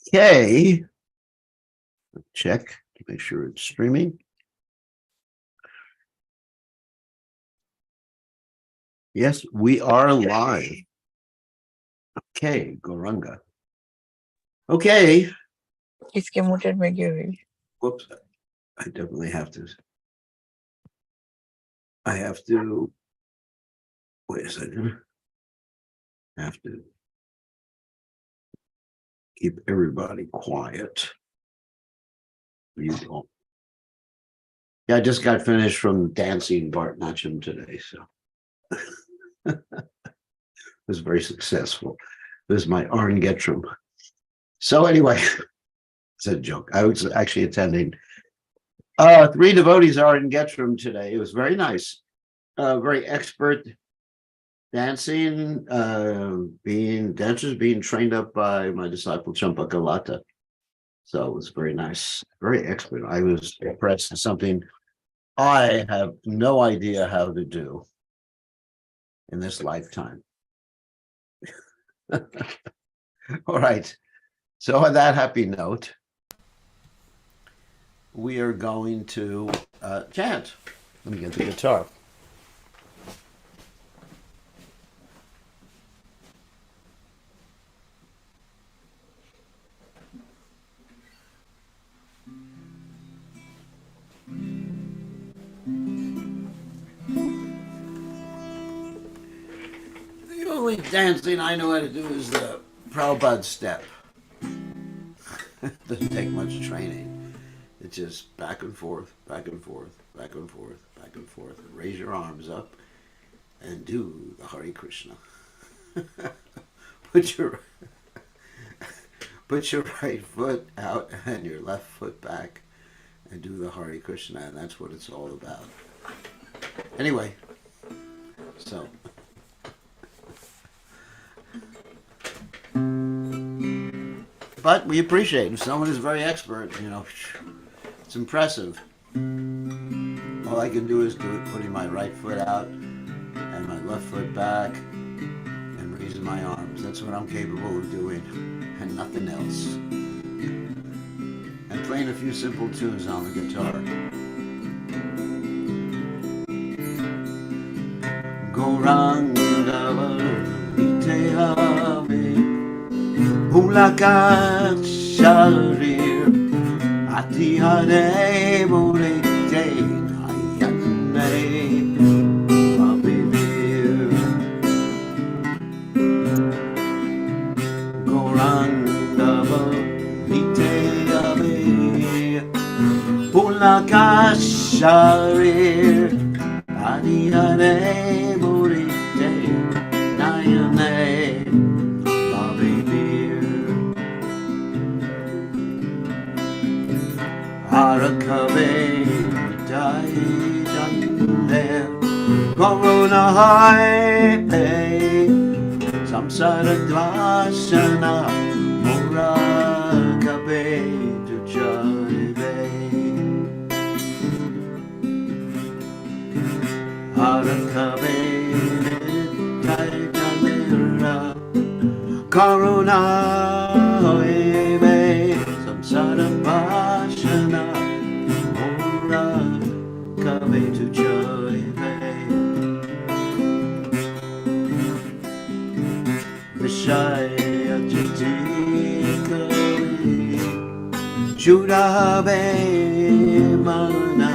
Okay, check to make sure it's streaming. Yes, we are live. Okay, Goranga. Okay. इसके muted में क्यों हुई? Whoops. I definitely have to. I have to. Wait a second. I have to keep everybody quiet. You don't. Yeah, I just got finished from dancing Bharatanatyam today, so it was very successful. This is my Arn Getram. So anyway, it's a joke. I was actually attending 3 devotees are in Getram today. It was very nice. Very expert dancing, dancers being trained up by my disciple Champakalata. So it was very nice, very expert. I was impressed. Something I have no idea how to do in this lifetime. All right. So on that happy note, we are going to chant. Let me get the guitar. The only dancing I know how to do is the Prabhupada step. Doesn't take much training. It's just back and forth, back and forth, back and forth, back and forth. Raise your arms up and do the Hare Krishna. Put your right foot out and your left foot back and do the Hare Krishna, and that's what it's all about. Anyway, so but we appreciate if someone is very expert, it's impressive. All I can do is do it putting my right foot out and my left foot back and raising my arms. That's what I'm capable of doing, and nothing else. And playing a few simple tunes on the guitar. Goranga Varite Ave Ulakat Sharir Atihare Morete Ayane Abibir Goranga Varite Ave Ulakat Sharir Atihare Morete Ayane Harakave Dai Jande Corona High Samsara Dvasana Murakabe Tujaibe Harakave Dai Jandera Corona Samsara Dvasana Kave to Jaiva Vishaya Chitikari Judabe Mana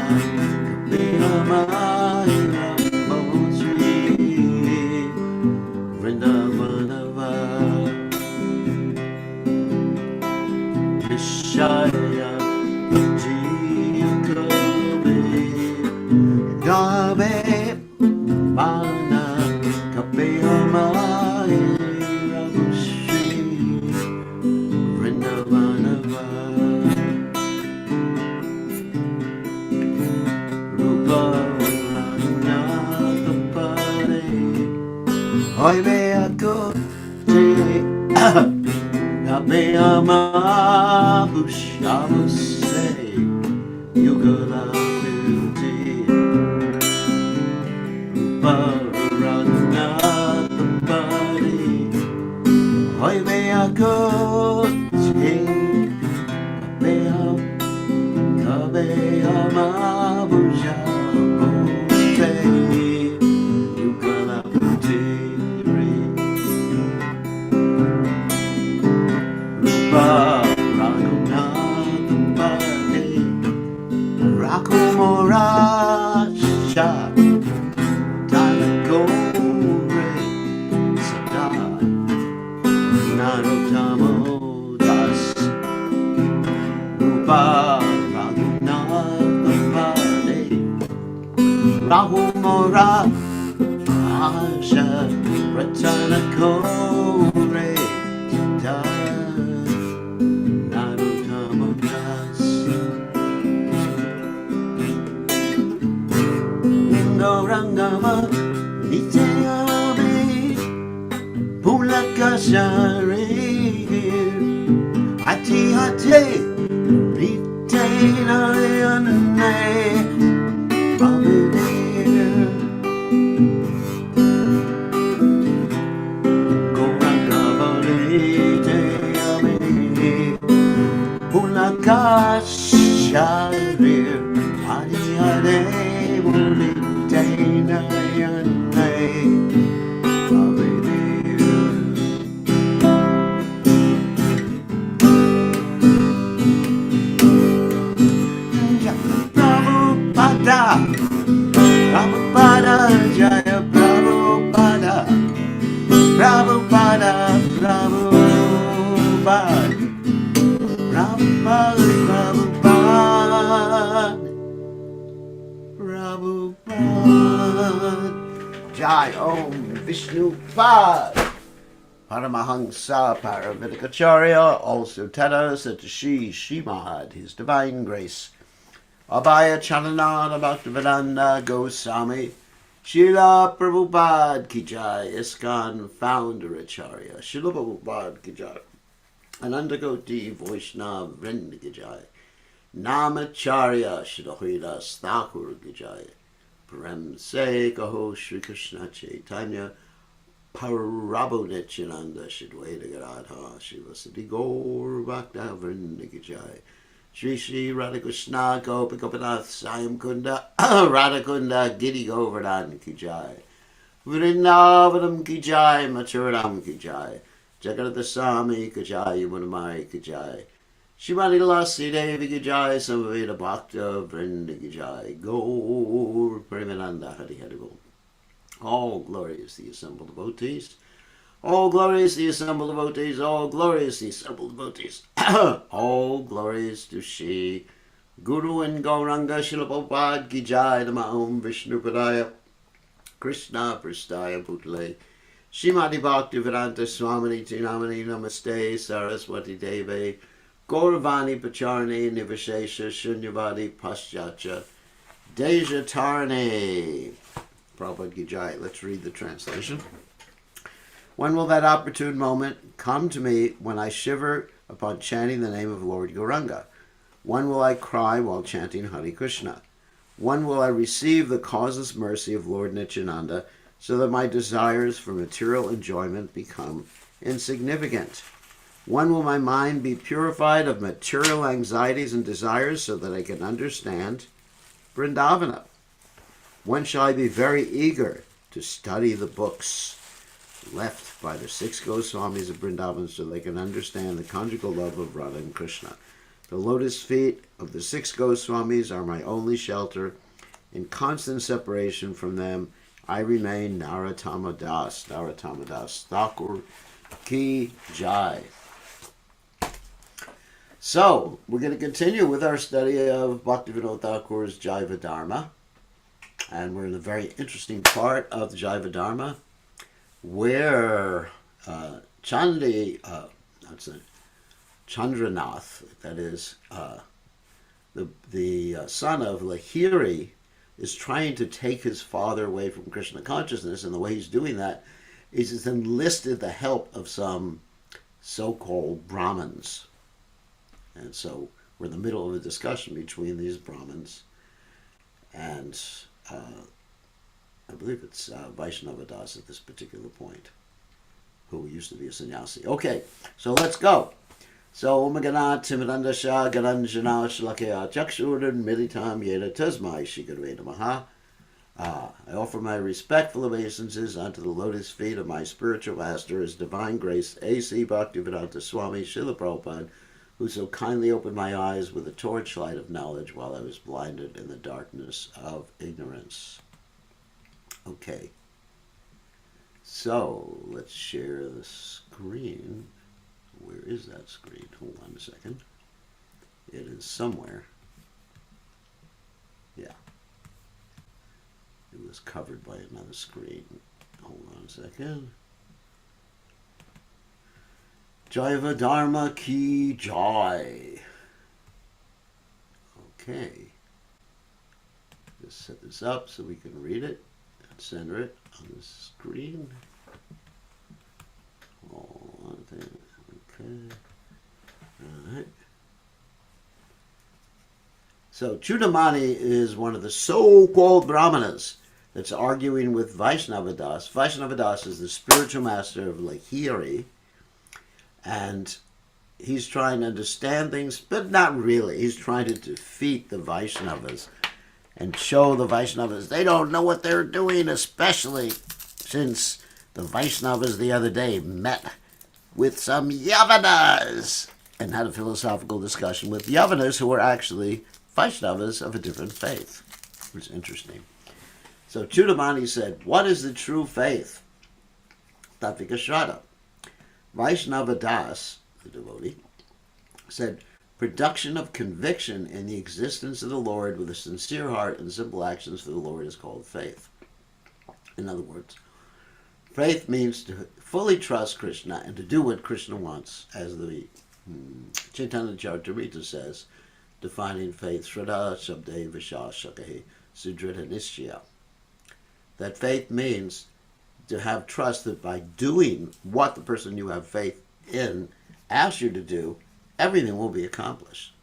Kapiramaya Mosri Vrindavanava Vishaya Gabe Mana Kapeyama Rabushi Vrindavanava Rupa Ranatapare Oibeako Te Kapeyama Bushamuse Yugala Baranatapari Hoy me ako Tanakore Da Narutamodas Nindorangama Niteame Pulakashare Ati Hate Ritainayane Avenir Gorangavaleteame Pulakasharir Adiade Mulitainayane Prabhupada Prabhupada Jaya Prabhupada Prabhupada Prabhupada Prabhupada Prabhupada Jai Om Vishnu Pad Paramahansa Paravitakacharya also tells that Shri Srimad, His Divine Grace, Abhaya Chalananda Bhaktivedanta Goswami, Srila Prabhupada Ki Jai, ISKCON Founder Acharya, Srila Prabhupada Ki Jai, Anandakoti Vaishnava Vrinda Ki Jai, Namacharya Srila Haridas Thakur Ki Jai, Prem Se Kaho Shri Krishna Chaitanya, Parabhu Nityananda Shidwaita Garadha Shivasati Gaur Bhakta Vrinda Ki Jai, Shri Shri Radhakrishna Gopi Gopinath Sayam Kunda Radhakunda Giri Govardhan Ki Jai, Vrindavanam Ki Jai, Mathuram Ki Jai, Jagannath Swami Ki Jai, Yamunamai Ki Jai, Shrimati Lassi Devi Ki Jai, Samaveda Bhakta Vrinda Ki Jai, Gaur Premananda Hari Hari Bol. All glory is the assembled devotees. All glory is the assembled devotees. All glory is the assembled devotees. All glories to Shri Guru and Gauranga Srila Prabhupada Ki Jai, Nama Om Vishnu Padaya Krishna Prastaya Bhutale Srimati Bhaktivedanta Swamini Tinamani Namaste Saraswati Deve Gauravani Pacharni Nivashesha Shunyavadi Paschatya Dejatarne. Prabhupada Ki Jai. Let's read the translation. When will that opportune moment come to me when I shiver upon chanting the name of Lord Gauranga? When will I cry while chanting Hare Krishna? When will I receive the causeless mercy of Lord Nityananda so that my desires for material enjoyment become insignificant? When will my mind be purified of material anxieties and desires so that I can understand Vrindavana? When shall I be very eager to study the books left by the 6 Goswamis of Vrindavan so they can understand the conjugal love of Radha and Krishna? The lotus feet of the 6 Goswamis are my only shelter. In constant separation from them, I remain Narottama Das. Narottama Das Thakur Ki Jai. So, we're going to continue with our study of Bhaktivinoda Thakur's Jaiva Dharma. And we're in a very interesting part of the Jaiva Dharma where Chandranath, that is the son of Lahiri, is trying to take his father away from Krishna consciousness, and the way he's doing that is he's enlisted the help of some so-called Brahmins. And so we're in the middle of a discussion between these Brahmins and I believe it's Vaishnava Das at this particular point, who used to be a sannyasi. Okay, so let's go. So, Omagana Timidandasha Garanjana Shalakya Chakshuran Militam Yeda Tasmai Shikarveda Maha. I offer my respectful obeisances unto the lotus feet of my spiritual master, His Divine Grace, A.C. Bhaktivedanta Swami Srila Prabhupada, who so kindly opened my eyes with a torchlight of knowledge while I was blinded in the darkness of ignorance. Okay, so let's share the screen. Where is that screen? Hold on a second. It is somewhere. Yeah. It was covered by another screen. Hold on a second. Jaiva Dharma ki jai. Okay. Just set this up so we can read it and center it on the screen. Okay. All right. So Chudamani is one of the so-called Brahmanas that's arguing with Vaishnavadas. Vaishnavadas is the spiritual master of Lahiri, and he's trying to understand things, but not really. He's trying to defeat the Vaishnavas and show the Vaishnavas they don't know what they're doing, especially since the Vaishnavas the other day met with some Yavanas and had a philosophical discussion with Yavanas who were actually Vaishnavas of a different faith. It was interesting. So Chudamani said, what is the true faith? Tattvika Shraddha. Vaishnava Das, the devotee, said, production of conviction in the existence of the Lord with a sincere heart and simple actions for the Lord is called faith. In other words, faith means to fully trust Krishna and to do what Krishna wants, as the Chaitanya Charitamrita says, defining faith, Shraddha Shabde Vishashakahi Sudrita Nishya. That faith means to have trust that by doing what the person you have faith in asks you to do, everything will be accomplished.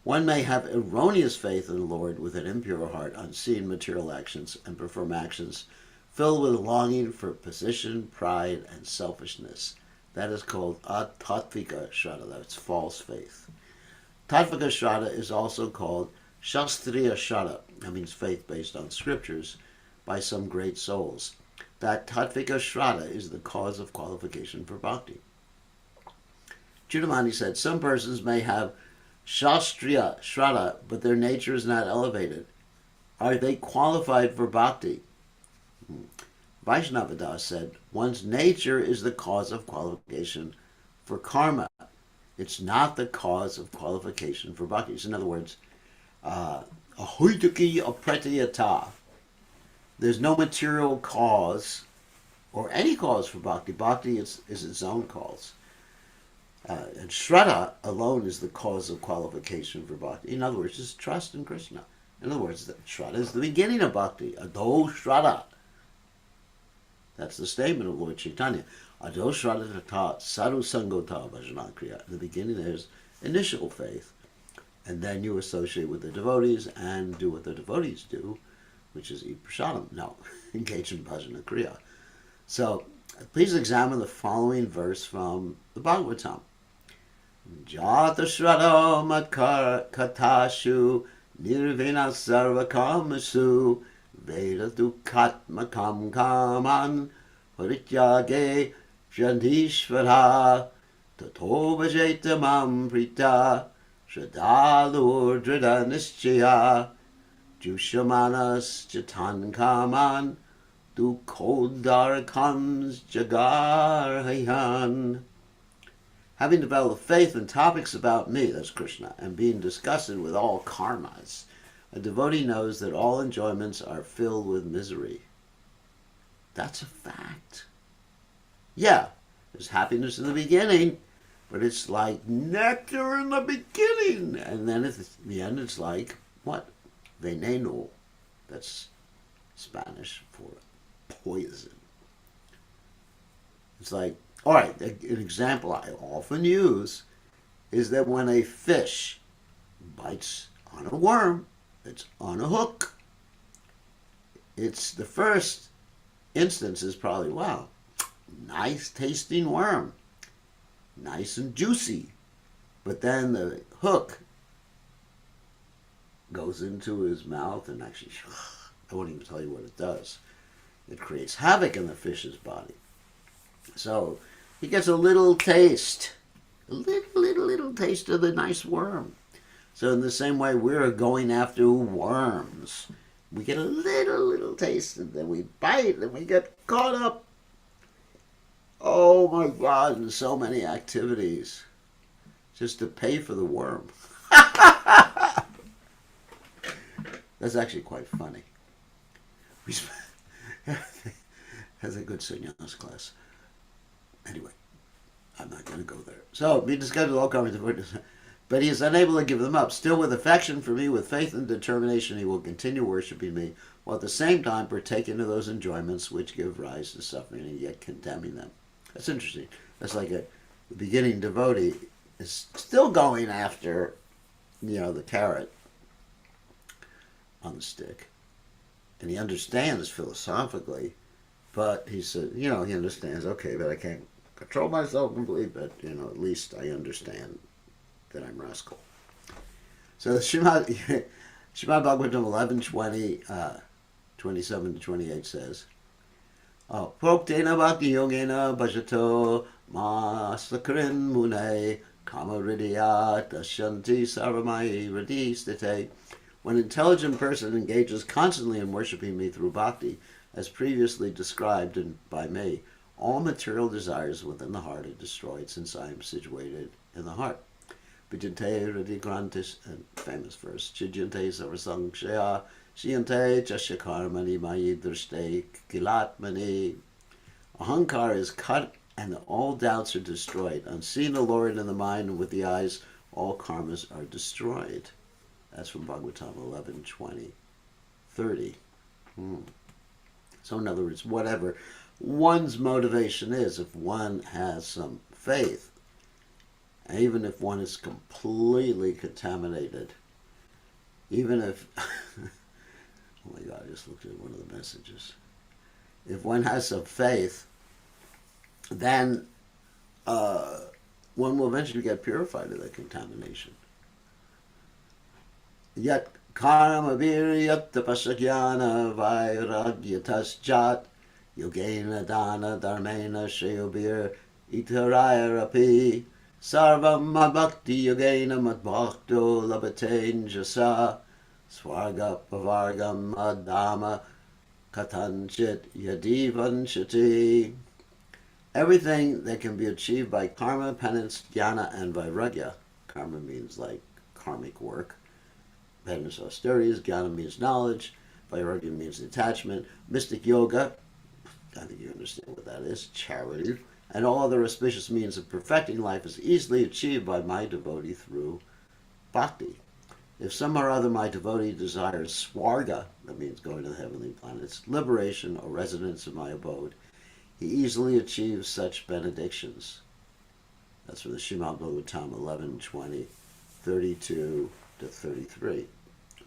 One may have erroneous faith in the Lord with an impure heart on seeing material actions and perform actions filled with longing for position, pride, and selfishness. That is called Tattvika Shraddha. That's false faith. Tattvika Shraddha is also called Shastriya Shraddha. That means faith based on scriptures by some great souls. That Tattvika Shraddha is the cause of qualification for bhakti. Chudamani said, some persons may have Shastriya Shraddha, but their nature is not elevated. Are they qualified for bhakti? Vaishnavadas said, one's nature is the cause of qualification for karma. It's not the cause of qualification for bhakti. In other words, ahoituki apratiyata. There's no material cause or any cause for bhakti. Bhakti is its own cause. And Shraddha alone is the cause of qualification for bhakti. In other words, just trust in Krishna. In other words, Shraddha is the beginning of bhakti. Ado Shraddha. That's the statement of Lord Chaitanya. Ado Shraddha tata sadhu sangota bhajana kriya. In the beginning there's initial faith. And then you associate with the devotees and do what the devotees do, which is eat prasadam. No, engage in bhajana kriya. So please examine the following verse from the Bhagavatam. Jata Shraddha Matkar Katashu Nirvina Sarvakamasu Veda Dukhatmakam Kaman Parityage Shandishvara Tato Bhajeta Mam Prita Shradhalur Drida Nischaya Jushamanas Jatan Kaman Dukodar Kams Jagar Hayan. Having developed faith in topics about me, that's Krishna, and being disgusted with all karmas, a devotee knows that all enjoyments are filled with misery. That's a fact. Yeah, there's happiness in the beginning, but it's like nectar in the beginning. And then at the end, it's like, what? Veneno. That's Spanish for poison. It's like, all right, an example I often use is that when a fish bites on a worm that's on a hook, it's the first instance is probably, wow, nice tasting worm, nice and juicy. But then the hook goes into his mouth and actually, I won't even tell you what it does. It creates havoc in the fish's body. So he gets a little taste, a little taste of the nice worm. So in the same way, we're going after worms. We get a little taste, and then we bite, and we get caught up. Oh my God, in so many activities just to pay for the worm. That's actually quite funny. That's a good sannyas class. Anyway, I'm not going to go there. So, be disgusted with all karma, but he is unable to give them up. Still, with affection for me, with faith and determination, he will continue worshiping me, while at the same time partaking of those enjoyments which give rise to suffering, and yet condemning them. That's interesting. That's like the beginning devotee is still going after, the carrot on the stick, and he understands philosophically, but he said, he understands. Okay, but I can't control myself completely. But at least I understand that I'm rascal. So Srimad Bhagavatam 11:20, 27 to 28 says, Proktena bhakti yogena bhajato masakrin mune kamaridya dashanti sarvamai radistate. When an intelligent person engages constantly in worshipping me through bhakti, as previously described by me, all material desires within the heart are destroyed, since I am situated in the heart. Vijante Radhikrantis, and famous verse, Chijante Sarvasangshaya, Shiyante Chashakarmani Mayi Drishte Kilatmani. Ahankar is cut and all doubts are destroyed. On seeing the Lord in the mind and with the eyes, all karmas are destroyed. That's from Bhagavatam 11:20, 30. So in other words, whatever one's motivation is, if one has some faith, even if one is completely contaminated, even if, oh my God, I just looked at one of the messages. If one has some faith, then one will eventually get purified of that contamination. Yat karma viryat tapasyagyana vairagyatasjat yogena dana dharmena shayobir itaraya rapi sarvam bhakti yogena madbhakto labaten jasa swarga pavargam adama katanchit yadivanshati. Everything that can be achieved by karma, penance, jnana, and vairagya. Karma means like karmic work. Penance, austerities. Jnana means knowledge. Vairagya means detachment. Mystic yoga, I think you understand what that is. Charity. And all other auspicious means of perfecting life is easily achieved by my devotee through bhakti. If some or other my devotee desires swarga, that means going to the heavenly planets, liberation or residence in my abode, he easily achieves such benedictions. That's from the Srimad Bhagavatam 11:20, 32 to 33.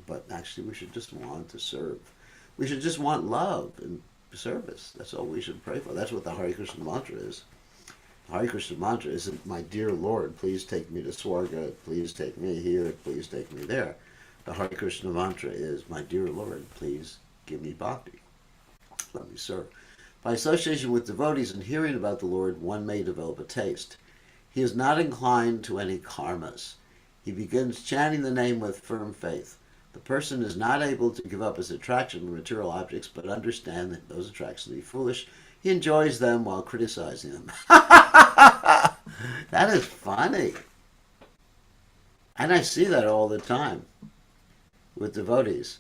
But actually we should just want to serve. We should just want love and service. That's all we should pray for. That's what the Hare Krishna mantra is. The Hare Krishna mantra isn't, my dear Lord, please take me to Swarga, please take me here, please take me there. The Hare Krishna mantra is, my dear Lord, please give me bhakti. Let me serve. By association with devotees and hearing about the Lord, one may develop a taste. He is not inclined to any karmas. He begins chanting the name with firm faith. The person is not able to give up his attraction to material objects, but understand that those attractions to be foolish. He enjoys them while criticizing them. That is funny. And I see that all the time with devotees.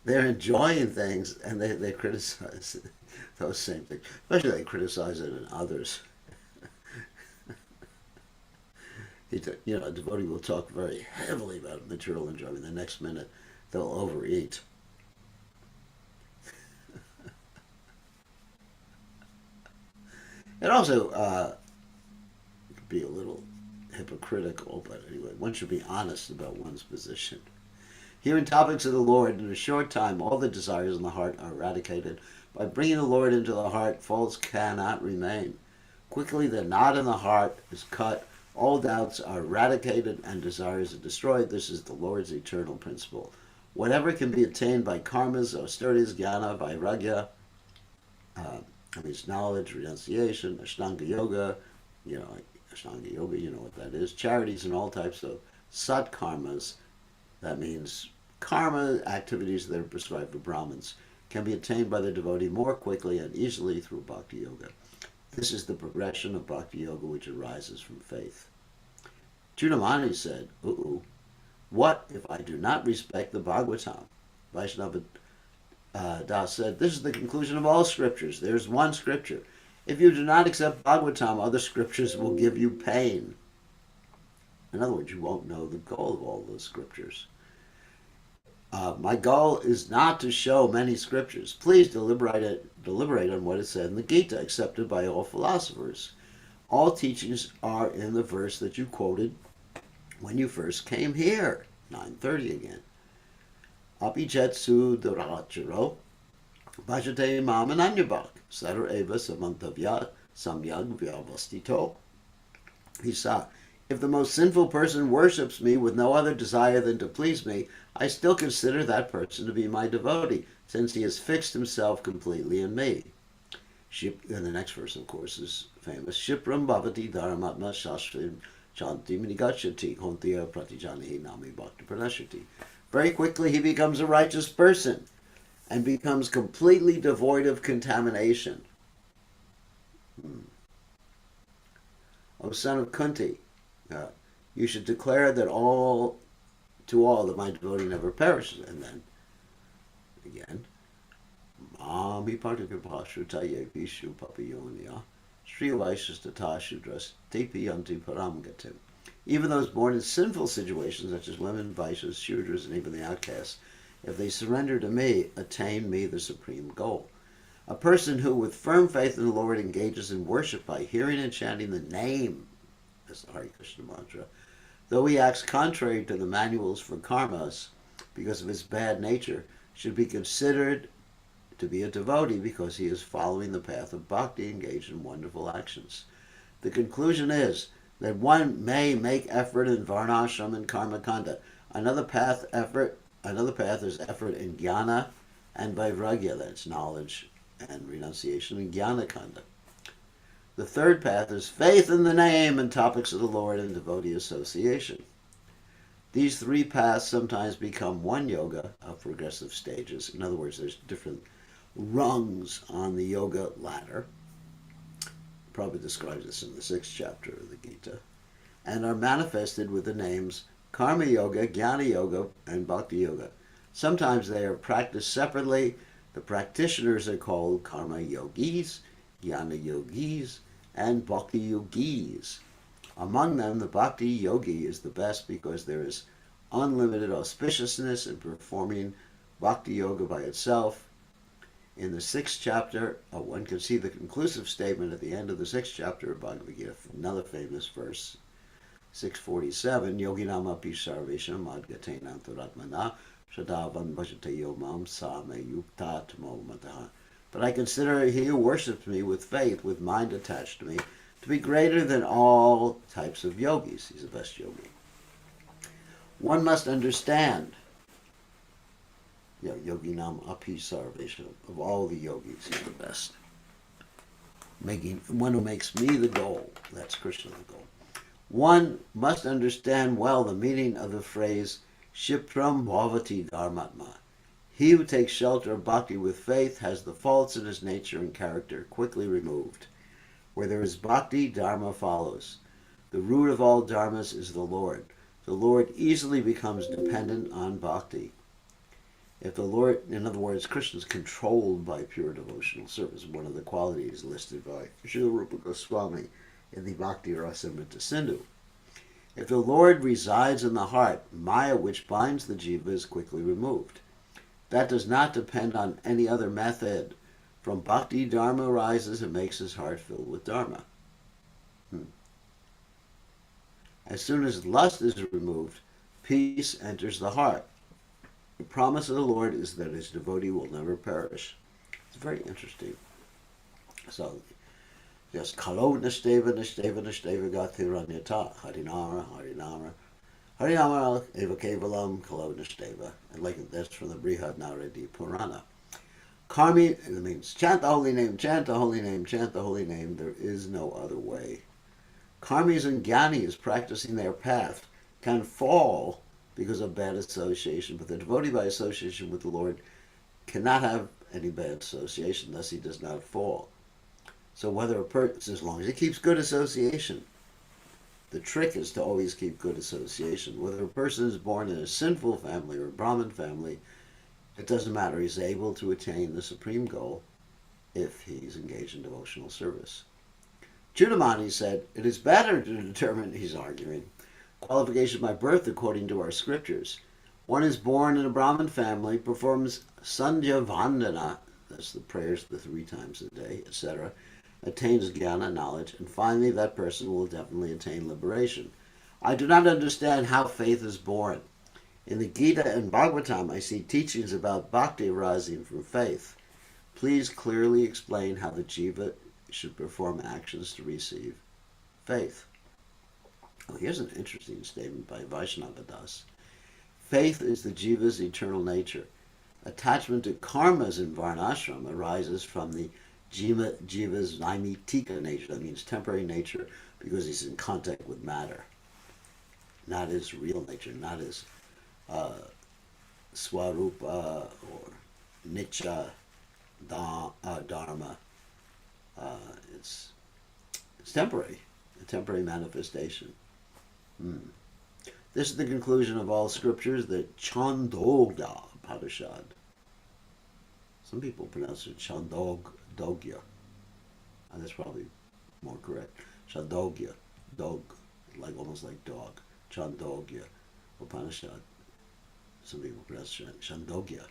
They're enjoying things and they criticize those same things. Especially they criticize it in others. A devotee will talk very heavily about material enjoyment. The next minute, they'll overeat. It also could be a little hypocritical, but anyway, one should be honest about one's position. Hearing topics of the Lord, in a short time, all the desires in the heart are eradicated. By bringing the Lord into the heart, faults cannot remain. Quickly, the knot in the heart is cut. All doubts are eradicated and desires are destroyed. This is the Lord's eternal principle. Whatever can be attained by karmas, austerities, jnana, vairagya, means knowledge, renunciation, Ashtanga yoga, Ashtanga yoga, you know what that is, charities and all types of sat karmas, that means karma activities that are prescribed for Brahmins, can be attained by the devotee more quickly and easily through bhakti yoga. This is the progression of bhakti yoga which arises from faith. Chudamani said, what if I do not respect the Bhagavatam? Vaishnava Das said, this is the conclusion of all scriptures. There's one scripture. If you do not accept Bhagavatam, other scriptures will give you pain. In other words, you won't know the goal of all those scriptures. My goal is not to show many scriptures. Please deliberate on what is said in the Gita, accepted by all philosophers. All teachings are in the verse that you quoted when you first came here. 9:30 again. Apijetsu duracharo bhajate mam ananyabhak sadar eva samantavya samyag vyavastito. He saw, if the most sinful person worships me with no other desire than to please me, I still consider that person to be my devotee, since he has fixed himself completely in me. And the next verse, of course, is famous. Shipram bhavati dharamatma shastrim chanti minigachati kontiya pratijani nami bhakti pranashati. Very quickly he becomes a righteous person and becomes completely devoid of contamination. O son of Kunti, you should declare that to all that my devotee never perishes. And then again, Mami Partikapashutaye Vishu Papayonia Sri Vaishastata Shudras Tepi Yanti Paramgatim. Even those born in sinful situations, such as women, Vaishyas, Shudras, and even the outcasts, if they surrender to me, attain me, the supreme goal. A person who, with firm faith in the Lord, engages in worship by hearing and chanting the name, as the Hare Krishna mantra, though he acts contrary to the manuals for karmas because of his bad nature, should be considered to be a devotee because he is following the path of bhakti, engaged in wonderful actions. The conclusion is that one may make effort in varnashram and karma kanda. Another path is effort in jnana and vairagya, that's knowledge and renunciation, in jnana kanda. The third path is faith in the name and topics of the Lord and devotee association. These three paths sometimes become one yoga of progressive stages. In other words, there's different rungs on the yoga ladder. Prabhupada describes this in the 6th chapter of the Gita, and are manifested with the names Karma Yoga, Jnana Yoga, and Bhakti Yoga. Sometimes they are practiced separately. The practitioners are called Karma Yogis, Jnana Yogis, and Bhakti Yogis. Among them, the Bhakti Yogi is the best because there is unlimited auspiciousness in performing Bhakti Yoga by itself. In the 6th chapter, one can see the conclusive statement at the end of the 6th chapter of Bhagavad Gita, another famous verse, 647, Yoginam api sarvesham madgatena antaratmana shadavan bhajate yomam same yuktatmo mataha. But I consider he who worships me with faith, with mind attached to me, to be greater than all types of yogis. He's the best yogi. One must understand, Yoginam api sarvesham, of all the yogis, he's the best. One who makes me the goal, that's Krishna the goal. One must understand well the meaning of the phrase Shipram Bhavati Dharmatma. He who takes shelter of bhakti with faith has the faults in his nature and character quickly removed. Where there is bhakti, dharma follows. The root of all dharmas is the Lord. The Lord easily becomes dependent on bhakti. If the Lord, in other words, Krishna is controlled by pure devotional service, one of the qualities listed by Jaiva Dharma in the Bhakti Rasamrita Sindhu. If the Lord resides in the heart, Maya, which binds the jiva, is quickly removed. That does not depend on any other method. From Bhakti, Dharma arises and makes his heart filled with Dharma. As soon as lust is removed, peace enters the heart. The promise of the Lord is that his devotee will never perish. It's very interesting. So, yes, kalo nishteva nishteva nishteva gathiranyata harinara harinara harinara eva kevalam kalo nishteva. And like that's from the Brihad Naradi Purana. Karmi, it means chant the holy name, chant the holy name, chant the holy name. There is no other way. Karmis and Jnanis practicing their path can fall because of bad association, but the devotee by association with the Lord cannot have any bad association, thus he does not fall. So whether a person, as long as he keeps good association, the trick is to always keep good association. Whether a person is born in a sinful family or a Brahmin family, it doesn't matter. He's able to attain the supreme goal if he's engaged in devotional service. Chudamani said, it is better to determine, he's arguing, qualification by birth according to our scriptures. One is born in a Brahmin family, performs Sandhya Vandana, that's the prayers the 3 times a day, etc., attains jnana, knowledge, and finally that person will definitely attain liberation. I do not understand how faith is born. In the Gita and Bhagavatam, I see teachings about bhakti arising from faith. Please clearly explain how the jiva should perform actions to receive faith. Oh, here's an interesting statement by Vaishnava Das. Faith is the jiva's eternal nature. Attachment to karmas in varnashram arises from the jiva's naimitika nature. That means temporary nature, because he's in contact with matter. Not his real nature, not his swarupa or nitya dharma. It's temporary, a temporary manifestation. This is the conclusion of all scriptures, the Chandogya Upanishad. Some people pronounce it Chandogya, and that's probably more correct. Chandogya, dog, like almost like dog. Chandogya Upanishad. Some people pronounce it Chandogya,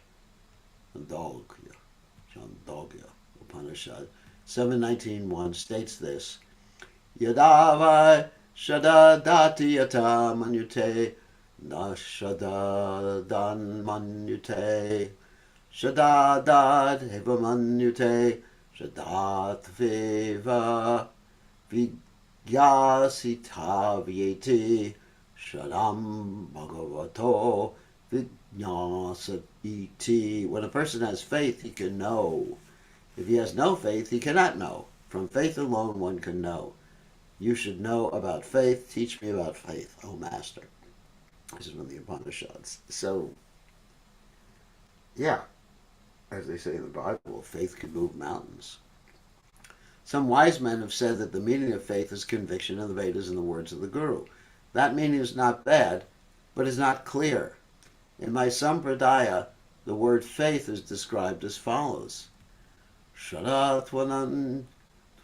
Chandogya Upanishad. 7.19.1 states this: Yadava Shadadati Yata Manyute Na Shadadan Manyute Shadadad Eva Manyute Shadat Viva Vigyasita Vyeti Shadam Bhagavato Vijnasati. When a person has faith, he can know. If he has no faith, he cannot know. From faith alone one can know. You should know about faith. Teach me about faith, O Master. This is from the Upanishads. So, yeah, as they say in the Bible, faith can move mountains. Some wise men have said that the meaning of faith is conviction in the Vedas and the words of the Guru. That meaning is not bad, but is not clear. In my Sampradaya, the word faith is described as follows: Sharatvanan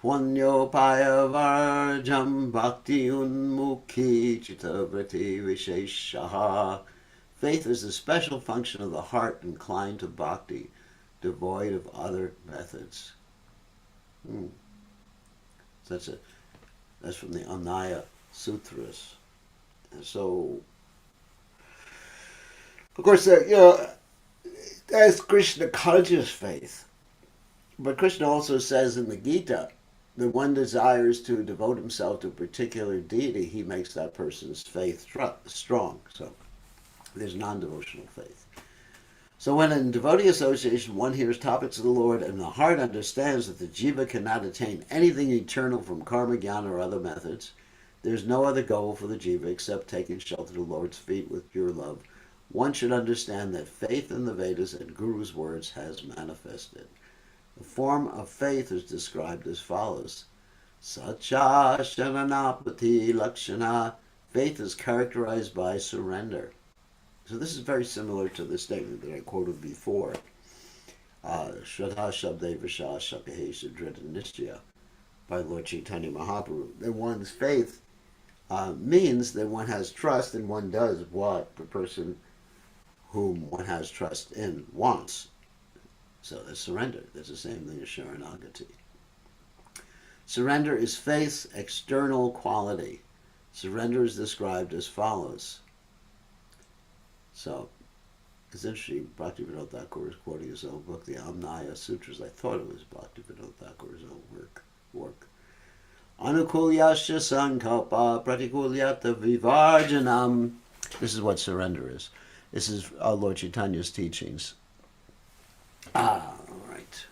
Twanyopaya Varjam Bhakti Unmukhi Chittavriti Visheshaha. Faith is the special function of the heart inclined to bhakti, devoid of other methods. That's from the Anaya Sutras. And so, of course, that's Krishna conscious faith. But Krishna also says in the Gita that one desires to devote himself to a particular deity, he makes that person's faith strong. So there's non-devotional faith. So when in devotee association one hears topics of the Lord and the heart understands that the jiva cannot attain anything eternal from karma, jnana, or other methods, there's no other goal for the jiva except taking shelter of the Lord's feet with pure love. One should understand that faith in the Vedas and Guru's words has manifested. The form of faith is described as follows: Sacha Shananapati Lakshana. Faith is characterized by surrender. So this is very similar to the statement that I quoted before. Shraddha Shabde Visha Shakahe Siddhita Nishya by Lord Chaitanya Mahaprabhu. That one's faith means that one has trust and one does what the person whom one has trust in wants. So that's surrender. That's the same thing as Sharanagati. Surrender is faith's external quality. Surrender is described as follows. So, it's interesting, Bhaktivinoda Thakur is quoting his own book, the Amnaya Sutras. I thought it was Bhaktivinoda Thakur's own work. Anukulyasya sankalpa pratikulyata vivarjanam. This is what surrender is. This is Lord Chaitanya's teachings. All right.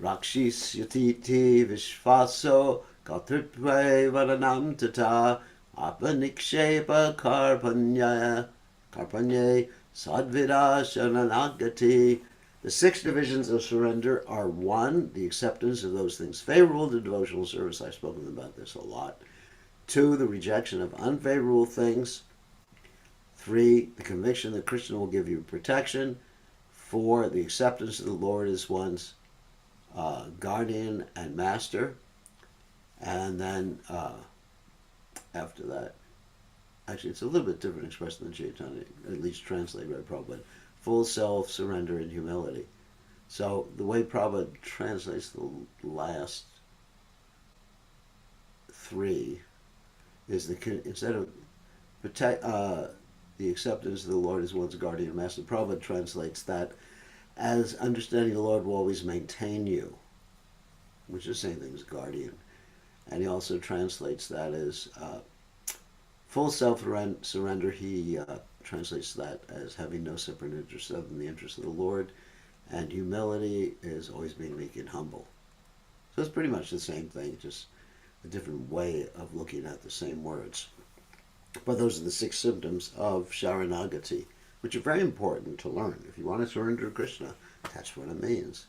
Rakshis yatiti vishvaso katritve varanam tata apanikshepa karpanye sadvira sharanagati. The 6 divisions of surrender are: 1, the acceptance of those things favorable to devotional service. I've spoken about this a lot. 2, the rejection of unfavorable things. 3, the conviction that Krishna will give you protection. 4, the acceptance of the Lord as one's guardian and master, and then after that, actually it's a little bit different expression than Chaitanya, at least translated by Prabhupada, full self, surrender, and humility. So the way Prabhupada translates the last three is instead of protect the acceptance of the Lord as one's guardian and master, Prabhupada translates that as understanding the Lord will always maintain you, which is the same thing as guardian. And he also translates that as full self-surrender. He translates that as having no separate interest other than the interest of the Lord. And humility is always being meek and humble. So it's pretty much the same thing, just a different way of looking at the same words. But those are the 6 symptoms of Sharanagati, which are very important to learn. If you want to surrender to Krishna, that's what it means.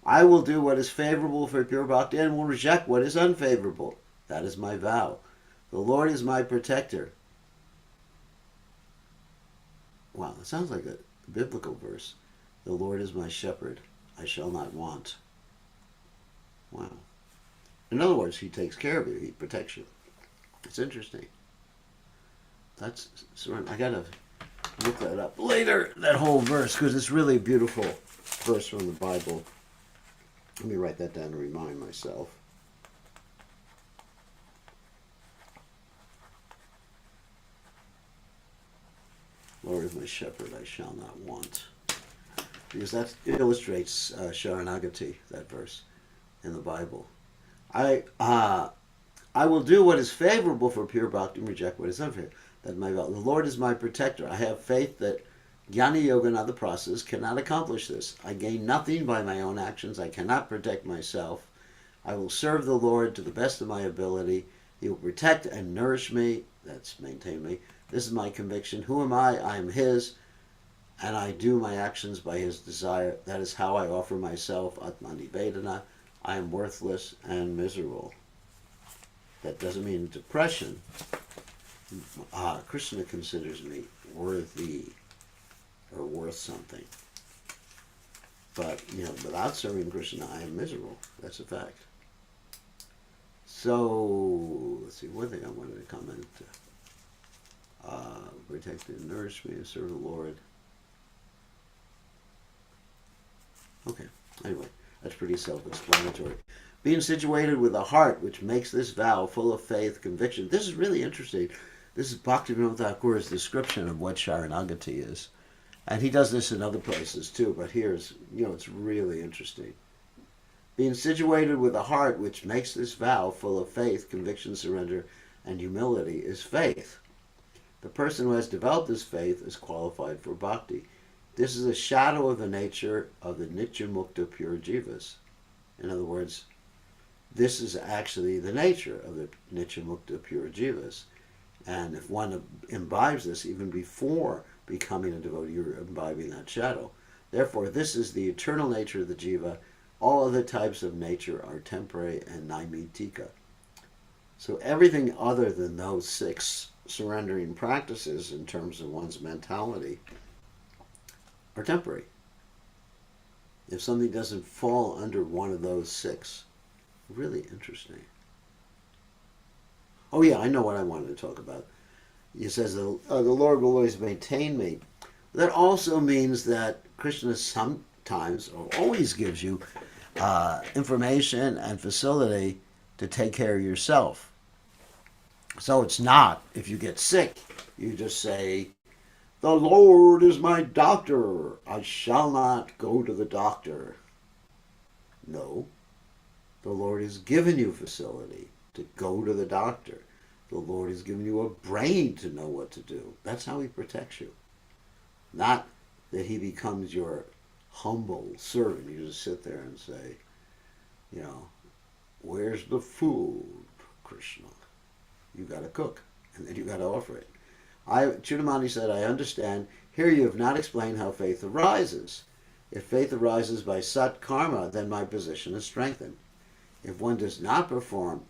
I will do what is favorable for pure bhakti and will reject what is unfavorable. That is my vow. The Lord is my protector. Wow, that sounds like a biblical verse. The Lord is my shepherd. I shall not want. Wow. In other words, he takes care of you. He protects you. It's interesting. That's surrender. I gotta look that up later, that whole verse, because it's really a beautiful verse from the Bible. Let me write that down to remind myself. Lord is my shepherd, I shall not want. Because that illustrates Sharanagati, that verse in the Bible. I will do what is favorable for pure bhakti and reject what is unfavorable. That my vow. The Lord is my protector. I have faith that Jnana Yoga and other processes cannot accomplish this. I gain nothing by my own actions. I cannot protect myself. I will serve the Lord to the best of my ability. He will protect and nourish me. That's maintain me. This is my conviction. Who am I? I am His, and I do my actions by His desire. That is how I offer myself. Atmani Vedana. I am worthless and miserable. That doesn't mean depression. Krishna considers me worthy or worth something. But, without serving Krishna, I am miserable. That's a fact. So, let's see, one thing I wanted to comment. Protect and nourish me and serve the Lord. Okay, anyway, that's pretty self-explanatory. Being situated with a heart which makes this vow full of faith, conviction. This is really interesting. This is Bhaktivinoda Thakur's description of what Sharanagati is. And he does this in other places too, but here's, it's really interesting. Being situated with a heart which makes this vow full of faith, conviction, surrender, and humility is faith. The person who has developed this faith is qualified for bhakti. This is a shadow of the nature of the Nitya Mukta pure jivas. In other words, this is actually the nature of the Nitya Mukta pure jivas. And if one imbibes this even before becoming a devotee, you're imbibing that shadow. Therefore, this is the eternal nature of the jiva. All other types of nature are temporary and naimitika. So everything other than those 6 surrendering practices in terms of one's mentality are temporary. If something doesn't fall under one of those 6, really interesting. Oh yeah, I know what I wanted to talk about. He says the Lord will always maintain me. That also means that Krishna sometimes or always gives you information and facility to take care of yourself. So it's not, if you get sick, you just say, the Lord is my doctor. I shall not go to the doctor. No. The Lord has given you facility to go to the doctor. The Lord has given you a brain to know what to do. That's how He protects you. Not that He becomes your humble servant. You just sit there and say, where's the food, Krishna? You got to cook, and then you got to offer it. Chudamani said, I understand. Here you have not explained how faith arises. If faith arises by sat karma, then my position is strengthened. If one does not perform,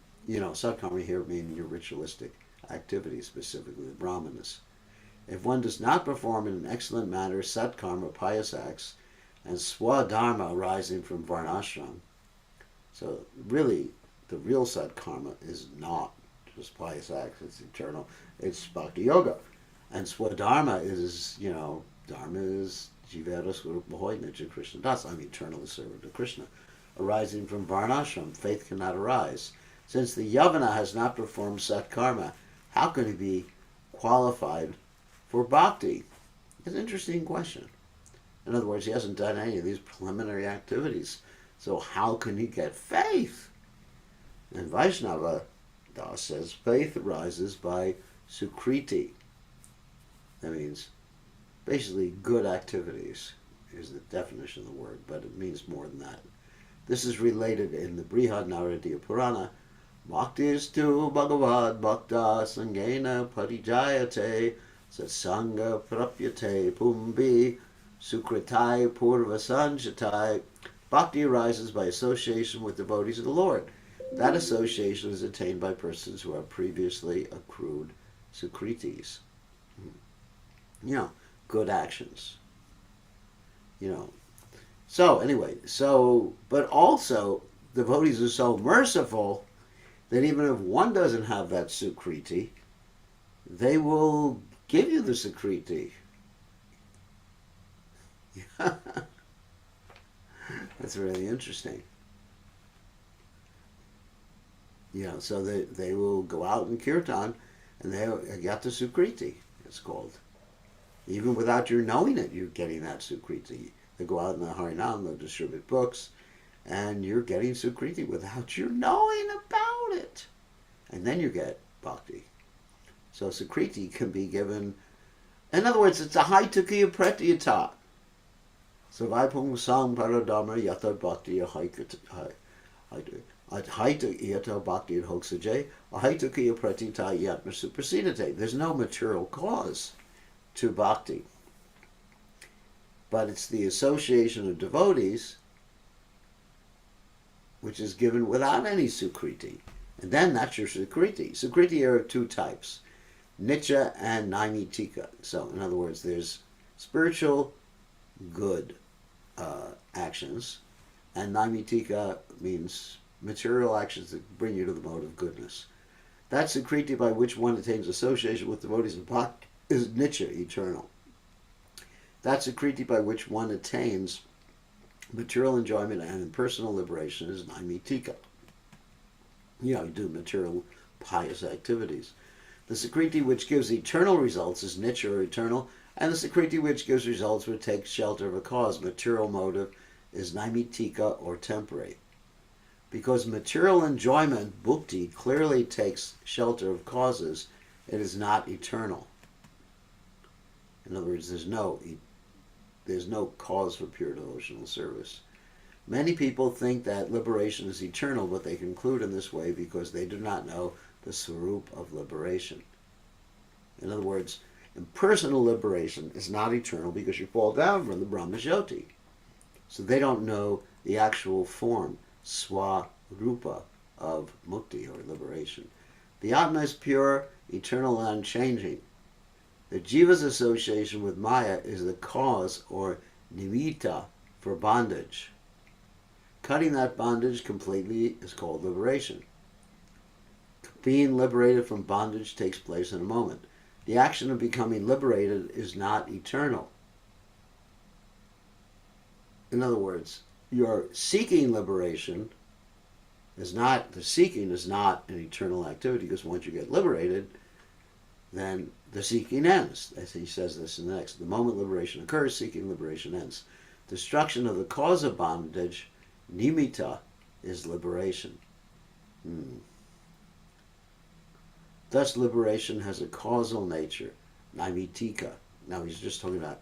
sat karma here meaning your ritualistic activities, specifically the brahmanas. If one does not perform in an excellent manner sat karma, pious acts, and swadharma arising from varnashram, So really, the real Sat Karma is not just pious acts, it's eternal. It's Bhakti Yoga. And Swadharma is, Dharma is Jivera Swarup Mahoy Nitya Krishna Das. I'm eternally servant to Krishna. Arising from Varnashram, faith cannot arise. Since the Yavana has not performed Sat Karma, how can he be qualified for Bhakti? It's an interesting question. In other words, he hasn't done any of these preliminary activities. So how can he get faith? And Vaishnava Das says faith arises by sukriti. That means basically good activities is the definition of the word, but it means more than that. This is related in the Brihad Naradiya Purana. Bhaktistu Bhagavad Bhakta Sangena Parijayate Satsanga Prapyate Pumbi Sukritai Purva Sanjatai. Bhakti arises by association with devotees of the Lord. That association is attained by persons who have previously accrued sukritis. Good actions. So anyway, but also devotees are so merciful that even if one doesn't have that sukriti, they will give you the sukriti. That's really interesting. So they will go out in kirtan and they get the sukriti, it's called. Even without your knowing it, you're getting that sukriti. They go out in the Harinam, they'll distribute books, and you're getting sukriti without your knowing about it. And then you get bhakti. So sukriti can be given, in other words, it's a haitukiya pratyata. So vaipung sang paradama yata bhakti haita yata bhakti hoksaje haitukiya pratyata yatma supersedate. There's no material cause to bhakti. But it's the association of devotees which is given without any sukriti. And then that's your sukriti. Sukriti are two types, nitya and naimitika. So in other words, there's spiritual good actions, and naimitika means material actions that bring you to the mode of goodness. That sukriti by which one attains association with devotees of bhakti is nitya, eternal. That sukriti by which one attains material enjoyment and impersonal liberation is naimitika. You do material pious activities. The sukriti which gives eternal results is nitya, or eternal, and the sukriti which gives results which takes shelter of a cause, material motive, is naimitika, or temporary. Because material enjoyment, bhukti, clearly takes shelter of causes, it is not eternal. In other words, there's no cause for pure devotional service. Many people think that liberation is eternal, but they conclude in this way because they do not know the swarup of liberation. In other words, impersonal liberation is not eternal because you fall down from the Brahmajyoti. So they don't know the actual form, swarupa, of mukti, or liberation. The Atma is pure, eternal, and unchanging. The jiva's association with Maya is the cause, or nimitta, for bondage. Cutting that bondage completely is called liberation. Being liberated from bondage takes place in a moment. The action of becoming liberated is not eternal. In other words, your seeking liberation the seeking is not an eternal activity, because once you get liberated, then the seeking ends. As he says this in the next. The moment liberation occurs, seeking liberation ends. Destruction of the cause of bondage, nimitta, is liberation. Thus liberation has a causal nature, naimittika. Now he's just talking about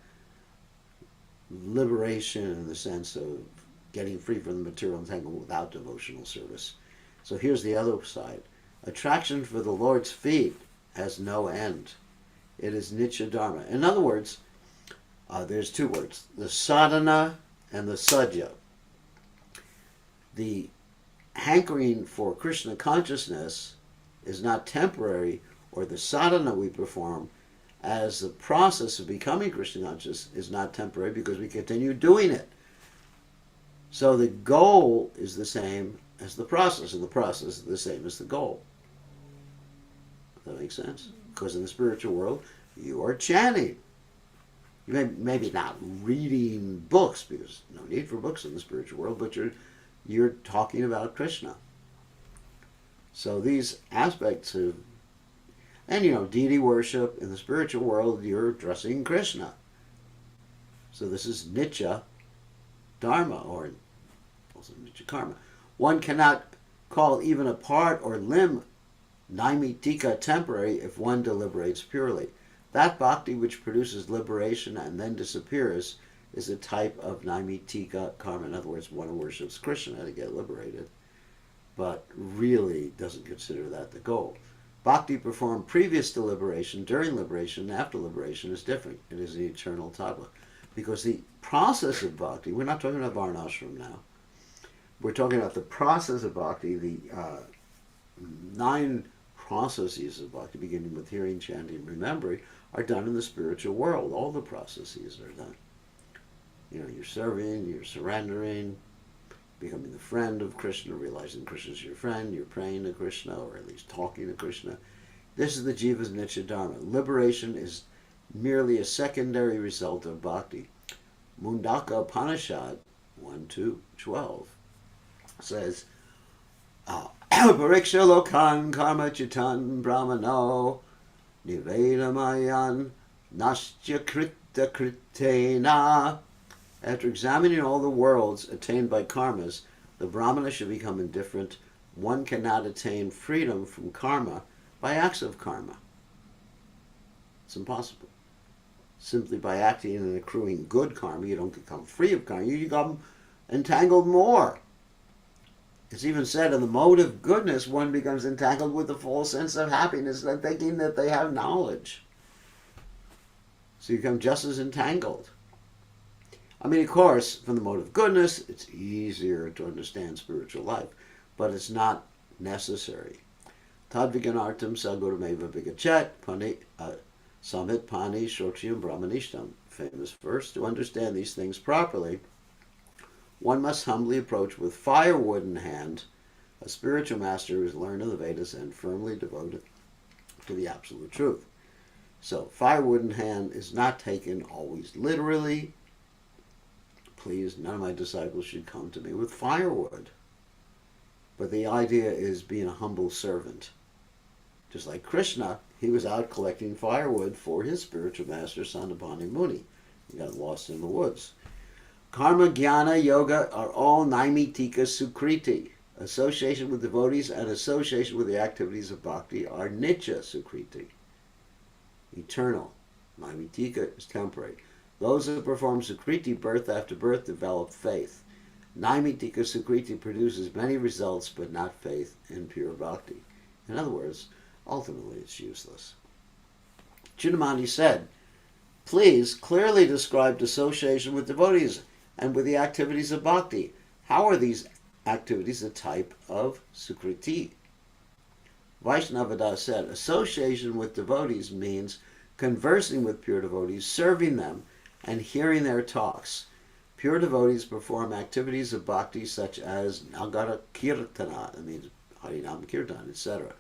liberation in the sense of getting free from the material entanglement without devotional service. So here's the other side. Attraction for the Lord's feet has no end. It is nitya dharma. In other words, there's two words, the sadhana and the sadhya. The hankering for Krishna consciousness is not temporary, or the sadhana we perform as the process of becoming Krishna conscious is not temporary, because we continue doing it. So the goal is the same as the process, and the process is the same as the goal. Does that make sense? Because in the spiritual world, you are chanting. You may maybe not reading books, because no need for books in the spiritual world, but you're talking about Krishna. So these aspects of, and deity worship in the spiritual world, you're addressing Krishna. So this is Nitya Dharma, or also Nitya Karma. One cannot call even a part or limb Naimitika temporary if one deliberates purely. That bhakti which produces liberation and then disappears is a type of Naimitika karma. In other words, one worships Krishna to get liberated, but really doesn't consider that the goal. Bhakti performed previous to liberation, during liberation, and after liberation is different. It is the eternal tattva. Because the process of bhakti, we're not talking about varnashram now, we're talking about the process of bhakti, the 9 processes of bhakti, beginning with hearing, chanting, remembering, are done in the spiritual world. All the processes are done. You're serving, you're surrendering, becoming the friend of Krishna, realizing Krishna's your friend, you're praying to Krishna, or at least talking to Krishna. This is the Jiva's Nitya Dharma. Liberation is merely a secondary result of bhakti. Mundaka Upanishad 1:2-12 says, Pariksha lokan karma chitan brahmano nivedamayan nastya krita kritena. After examining all the worlds attained by karmas, the brahmana should become indifferent. One cannot attain freedom from karma by acts of karma. It's impossible. Simply by acting and accruing good karma, you don't become free of karma. You become entangled more. It's even said in the mode of goodness, one becomes entangled with the false sense of happiness and thinking that they have knowledge. So you become just as entangled. I mean, of course, from the mode of goodness, it's easier to understand spiritual life, but it's not necessary. Tadviganartam sagurumeva vigachet samhit pani shotriyam brahmanishtam. Famous verse. To understand these things properly, one must humbly approach with firewood in hand a spiritual master who has learned of the Vedas and firmly devoted to the absolute truth. So, firewood in hand is not taken always literally. Please, none of my disciples should come to me with firewood. But the idea is being a humble servant. Just like Krishna, he was out collecting firewood for his spiritual master, Sandapani Muni. He got lost in the woods. Karma, Jnana, Yoga are all Naimitika Sukriti. Association with devotees and association with the activities of bhakti are Nitya Sukriti. Eternal. Naimitika is temporary. Those who perform Sukriti birth after birth develop faith. Naimitika Sukriti produces many results but not faith in pure bhakti. In other words, ultimately it's useless. Chudamani said, please clearly describe association with devotees and with the activities of bhakti. How are these activities a type of Sukriti? Vaishnavada said, association with devotees means conversing with pure devotees, serving them, and hearing their talks. Pure devotees perform activities of bhakti such as Nagara Kirtana, that means Harinam Kirtan, etc.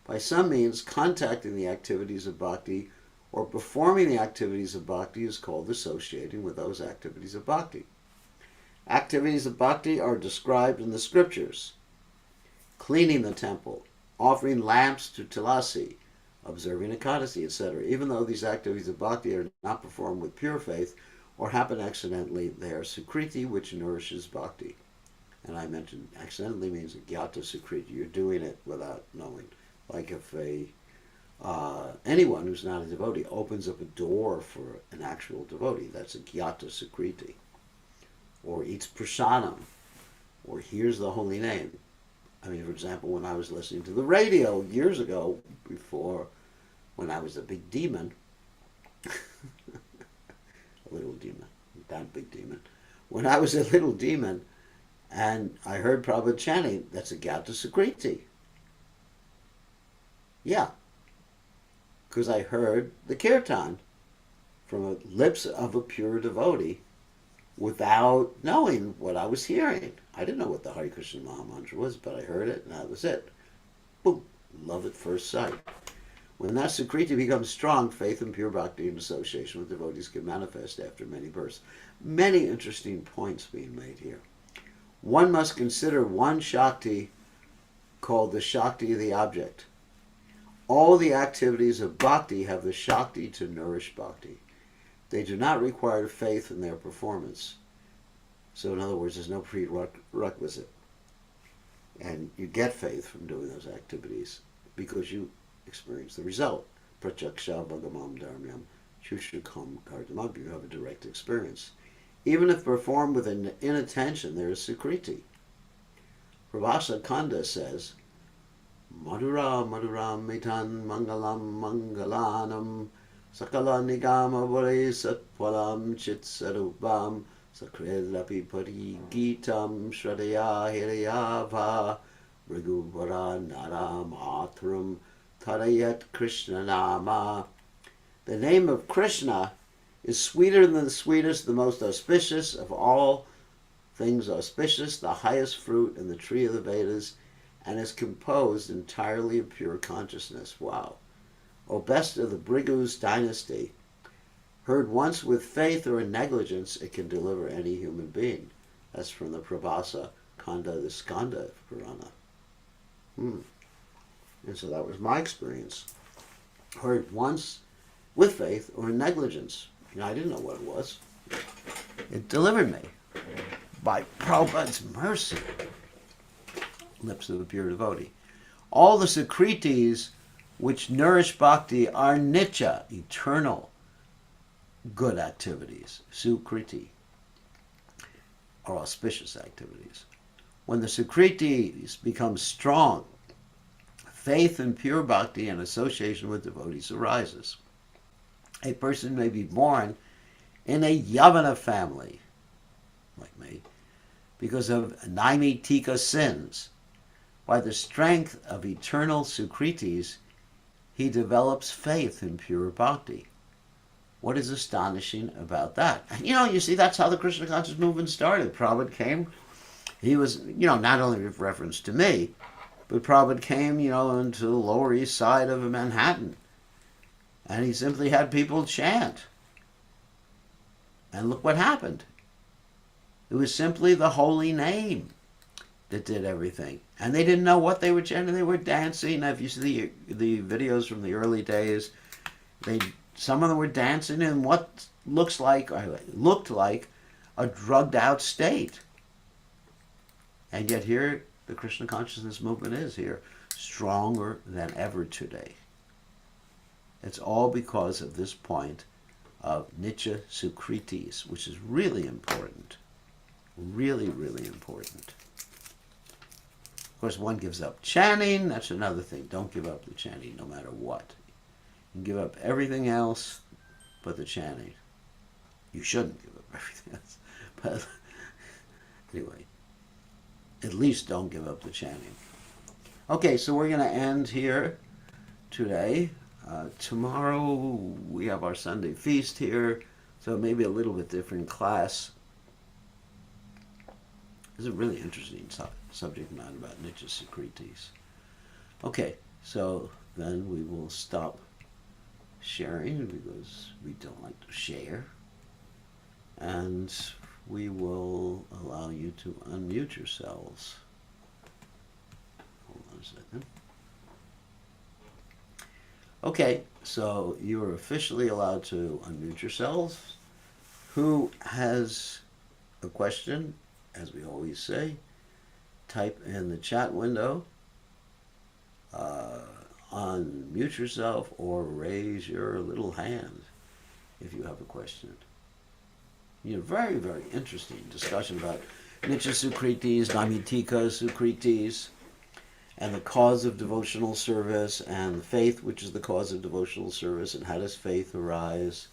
By some means, contacting the activities of bhakti or performing the activities of bhakti is called associating with those activities of bhakti. Activities of bhakti are described in the scriptures. Cleaning the temple, offering lamps to Tulasi, observing Ekadasi, etc. Even though these activities of bhakti are not performed with pure faith or happen accidentally, they are Sukriti, which nourishes bhakti. And I mentioned accidentally means Gyata Sukriti. You're doing it without knowing. Like if anyone who's not a devotee opens up a door for an actual devotee, that's a Gyata Sukriti. Or eats prasadam, or hears the holy name. I mean, for example, when I was listening to the radio years ago, before, when I was a big demon, a little demon, not a big demon, when I was a little demon, and I heard Prabhupada chanting, that's a Gyata Sukriti. Yeah, because I heard the kirtan from the lips of a pure devotee, without knowing what I was hearing. I didn't know what the Hare Krishna Maha Mantra was, but I heard it and that was it. Boom. Love at first sight. When that Sukriti becomes strong, faith and pure bhakti in association with devotees can manifest after many births. Many interesting points being made here. One must consider one Shakti called the Shakti of the object. All the activities of bhakti have the Shakti to nourish bhakti. They do not require faith in their performance. So in other words, there's no prerequisite. And you get faith from doing those activities because you experience the result. Pratyaksha bhagamam dharmyam shushukam kardamam. You have a direct experience. Even if performed with inattention, there is sukriti. Prabhasa Kanda says, Madhura Madhuram Mitan Mangalam Mangalanam Sakala Nigama Vare Satpalam Chit Sarupam Sakrelapi Pari Gitam Shradaya Hirayava Briguvara Nara Matram Tarayat Krishna Nama. The name of Krishna is sweeter than the sweetest, the most auspicious of all things auspicious, the highest fruit in the tree of the Vedas, and is composed entirely of pure consciousness. Wow. O best of the Bhrigus dynasty, heard once with faith or in negligence, it can deliver any human being. That's from the Prabhasa Kanda, the Skanda Purana. And so that was my experience. Heard once with faith or in negligence. I didn't know what it was. It delivered me by Prabhupada's mercy. Lips of a pure devotee. All the Sukritis which nourish bhakti are nitya, eternal, good activities. Sukriti, or auspicious activities. When the Sukritis become strong, faith in pure bhakti and association with devotees arises. A person may be born in a Yavana family, like me, because of Naimitika sins. By the strength of eternal Sukritis, he develops faith in pure bhakti. What is astonishing about that? And, you see, that's how the Krishna conscious movement started. Prabhupada came, he was, not only with reference to me, but Prabhupada came, into the Lower East Side of Manhattan. And he simply had people chant. And look what happened. It was simply the holy name that did everything. And they didn't know what they were chanting. They were dancing. If you see the videos from the early days, some of them were dancing in what looked like a drugged out state. And yet here, the Krishna consciousness movement is here, stronger than ever today. It's all because of this point of Nitya Sukritis, which is really important. Really, really important. Of course, one gives up chanting. That's another thing. Don't give up the chanting no matter what. You can give up everything else but the chanting. You shouldn't give up everything else. But anyway, at least don't give up the chanting. Okay, so we're going to end here today. Tomorrow we have our Sunday feast here, so maybe a little bit different class. This is a really interesting subject matter about Nitya Sukritis. Okay, so then we will stop sharing because we don't like to share. And we will allow you to unmute yourselves. Hold on a second. Okay, so you are officially allowed to unmute yourselves. Who has a question? As we always say, type in the chat window, unmute yourself, or raise your little hand if you have a question. Very, very interesting discussion about Nitya Sukritis, Namitika Sukritis, and the cause of devotional service, and faith, which is the cause of devotional service, and how does faith arise.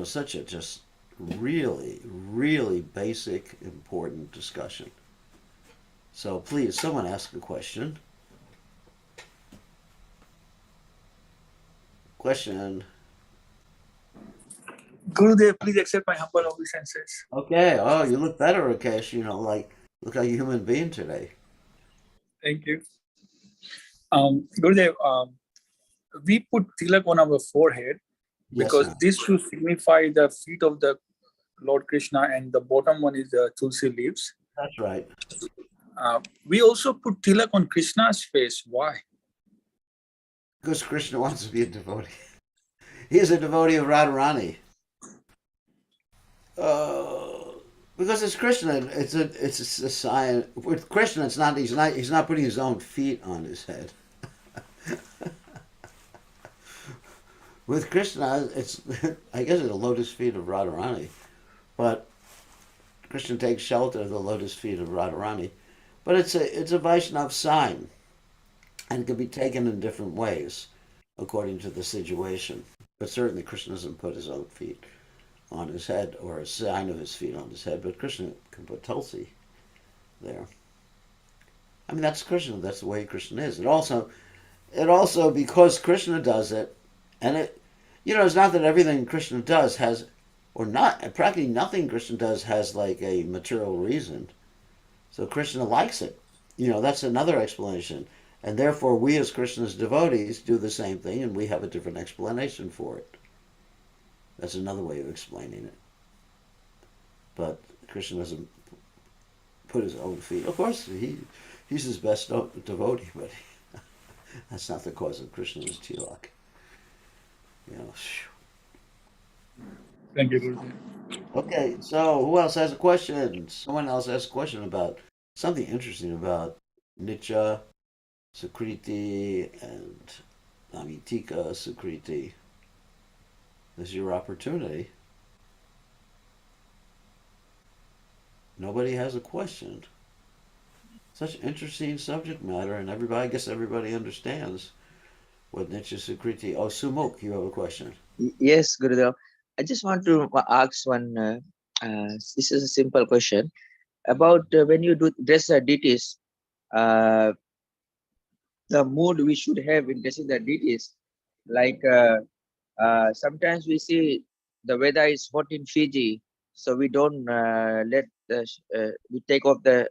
Such a just really, really basic, important discussion. So please, someone ask a question. Question. Gurudev, please accept my humble obeisances. Okay. Oh, you look better, Rakesh. Look like a human being today. Thank you. Gurudev, we put tilak on our forehead Yes, because sir. this should signify the feet of the Lord Krishna, and the bottom one is the tulsi leaves. That's right. We also put tilak on Krishna's face. Why? Because Krishna wants to be a devotee. He is a devotee of Radharani. Uh, because it's Krishna, it's a sign. With Krishna, it's not. He's not putting his own feet on his head. With Krishna, it's I guess it's the lotus feet of Radharani, but Krishna takes shelter of the lotus feet of Radharani. But it's a Vaishnav sign, and it can be taken in different ways according to the situation. But certainly, Krishna doesn't put his own feet on his head or a sign of his feet on his head. But Krishna can put Tulsi there. I mean, that's Krishna. That's the way Krishna is. It also because Krishna does it, and it's not that everything Krishna does has, or not practically nothing Krishna does has like a material reason. So Krishna likes it. That's another explanation. And therefore, we as Krishna's devotees do the same thing, and we have a different explanation for it. That's another way of explaining it. But Krishna doesn't put his own feet. Of course, he's his best devotee, but that's not the cause of Krishna's tilak. You know. Thank you, Gurudev. Okay, so who else has a question? Someone else has a question about something interesting about Nitya, Sukriti, and Namitika Sukriti. This is your opportunity. Nobody has a question. Such interesting subject matter, and I guess everybody understands what Nitya Sukriti. Oh, Sumuk, you have a question. Yes, Gurudev. I just want to ask one. This is a simple question about when you do dress the deities. Uh, the mood we should have in dressing the deities. Like sometimes we see the weather is hot in Fiji, so we don't we take off the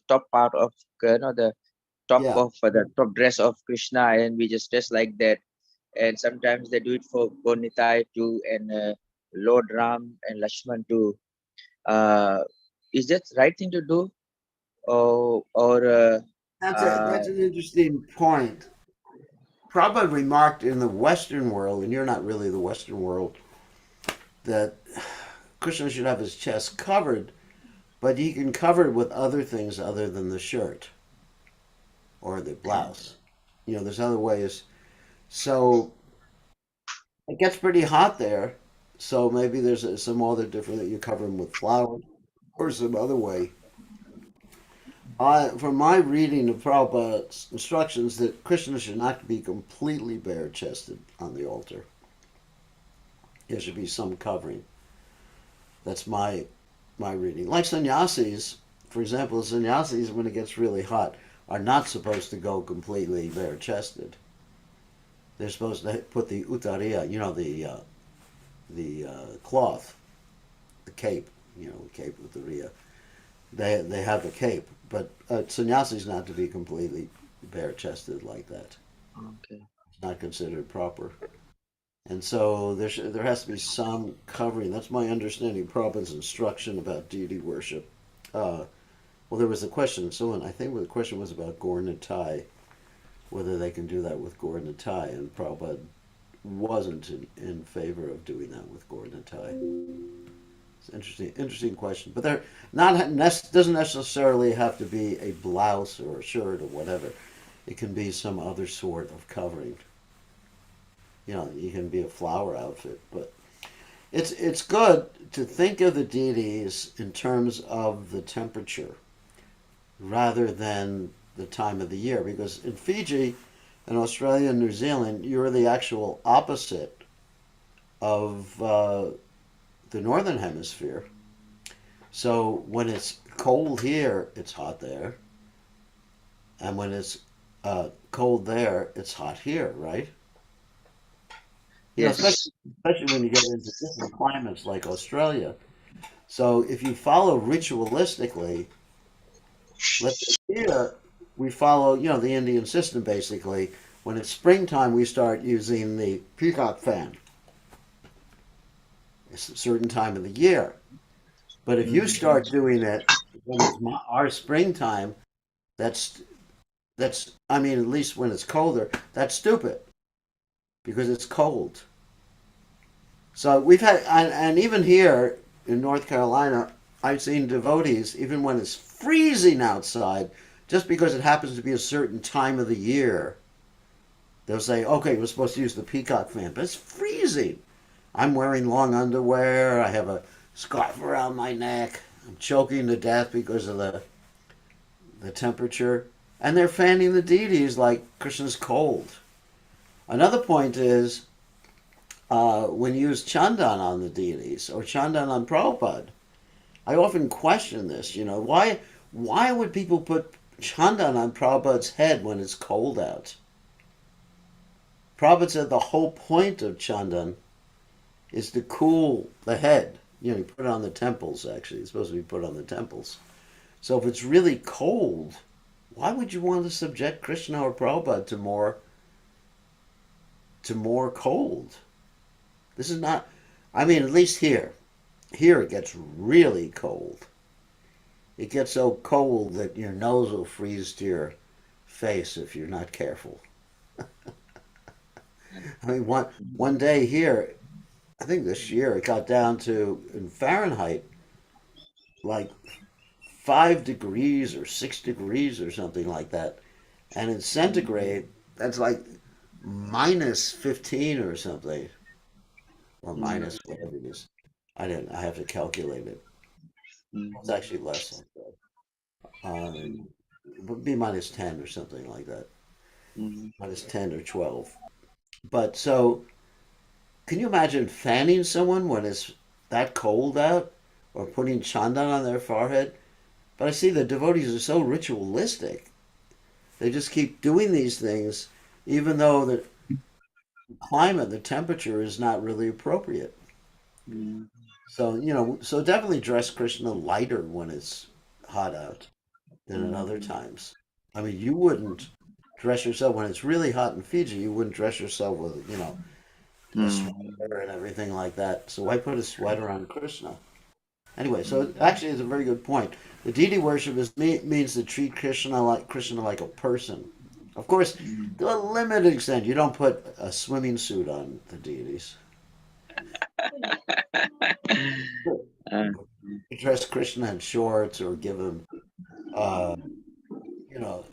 top part of the top Yeah, of the top dress of Krishna, and we just dress like that. And sometimes they do it for Gornitai too, and Lord Ram and Lakshman too. Uh, is that right thing to do, or that's an interesting point. Prabhupada remarked in the Western world, and you're not really the Western world, that Krishna should have his chest covered, but he can cover it with other things other than the shirt or the blouse. There's other ways. So it gets pretty hot there. So maybe there's some other different that you cover them with flowers or some other way. From my reading of Prabhupada's instructions, that Krishna should not be completely bare chested on the altar. There should be some covering. That's my reading. Like sannyasis, for example, sannyasis, when it gets really hot, are not supposed to go completely bare chested. They're supposed to put the uttariya, the cloth, the cape, the cape with the riya. They have the cape, but sannyasi is not to be completely bare chested like that. okay? It's not considered proper. And so there has to be some covering. That's my understanding. Prabhupada's instruction about deity worship. Well, there was a question. I think the question was about Gaur Nitai, whether they can do that with Gaur Nitai, and Prabhupada wasn't in favor of doing that with Gaur Nitai. It's an interesting question. But there doesn't necessarily have to be a blouse or a shirt or whatever. It can be some other sort of covering. You can be a flower outfit, but it's good to think of the deities in terms of the temperature rather than the time of the year, because in Fiji and Australia and New Zealand, you're the actual opposite of the northern hemisphere. So when it's cold here, it's hot there, and when it's cold there, it's hot here, right? Yes. Especially when you get into different climates like Australia. So if you follow ritualistically, let's say here we follow, the Indian system basically. When it's springtime, we start using the peacock fan. It's a certain time of the year. But if you start doing it when it's our springtime, that's I mean, at least when it's colder, that's stupid because it's cold. So we've had, and even here in North Carolina, I've seen devotees, even when it's freezing outside, just because it happens to be a certain time of the year, they'll say, okay, we're supposed to use the peacock fan, but it's freezing. I'm wearing long underwear. I have a scarf around my neck. I'm choking to death because of the temperature. And they're fanning the deities like Krishna's cold. Another point is when you use Chandan on the deities or Chandan on Prabhupada, I often question this. Why would people put Chandan on Prabhupada's head when it's cold out? Prabhupada said the whole point of Chandan is to cool the head. You put it on the temples, actually. It's supposed to be put on the temples. So if it's really cold, why would you want to subject Krishna or Prabhupada to more cold? This is not, I mean, at least here. Here it gets really cold. It gets so cold that your nose will freeze to your face if you're not careful. I mean, one day here, I think this year, it got down to, in Fahrenheit, like 5 degrees or 6 degrees or something like that. And in centigrade, that's like minus 15 or something, or minus whatever it is. I have to calculate it. It's actually less like that. It would be minus 10 or something like that. Minus 10 or 12. But so, can you imagine fanning someone when it's that cold out? Or putting chandan on their forehead? But I see the devotees are so ritualistic. They just keep doing these things, even though the climate, the temperature is not really appropriate. So definitely dress Krishna lighter when it's hot out than at other times. I mean, you wouldn't dress yourself when it's really hot in Fiji. You wouldn't dress yourself with, a sweater and everything like that. So why put a sweater on Krishna? Anyway, so actually, it's a very good point. The deity worship means to treat Krishna like a person. Of course, to a limited extent, you don't put a swimming suit on the deities. You dress Krishna in shorts or uh, you know,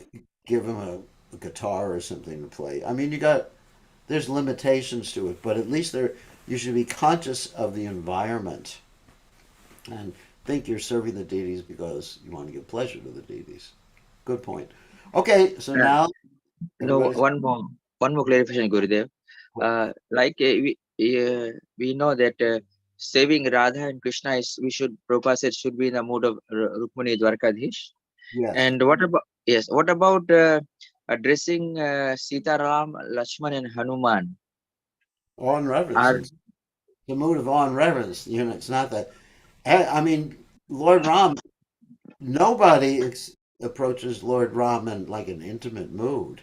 give him a guitar or something to play. I mean, there's limitations to it, but at least you should be conscious of the environment and think you're serving the deities because you want to give pleasure to the deities. Good point. Okay, so now No, everybody's one more clarification, Gurudev. We know that saving Radha and Krishna Prabhupada said should be in the mood of Rukmini Dwarkadhish. yes, And what about addressing Sita Ram, Lakshman, and Hanuman? awe and reverence. Are It's the mood of awe and reverence. It's not that. I mean, Lord Ram. Nobody approaches Lord Ram in like an intimate mood.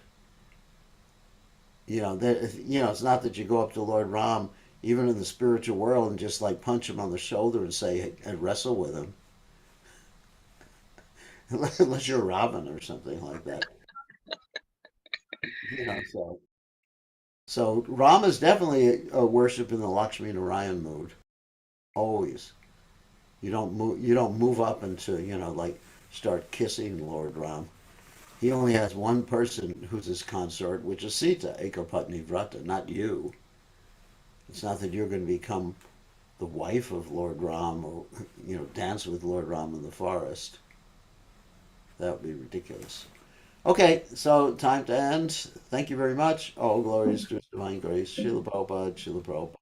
It's not that you go up to Lord Ram, even in the spiritual world, and just like punch him on the shoulder and say and wrestle with him, unless you're Ravan or something like that. So Ram is definitely a worship in the Lakshmi Narayan mood. Always. You don't move up into like start kissing Lord Ram. He only has one person who's his consort, which is Sita, Ekapatni Vrata, not you. It's not that you're going to become the wife of Lord Ram or, dance with Lord Ram in the forest. That would be ridiculous. Okay, so time to end. Thank you very much. All glories to His divine grace. Srila Prabhupada, Srila Prabhupada.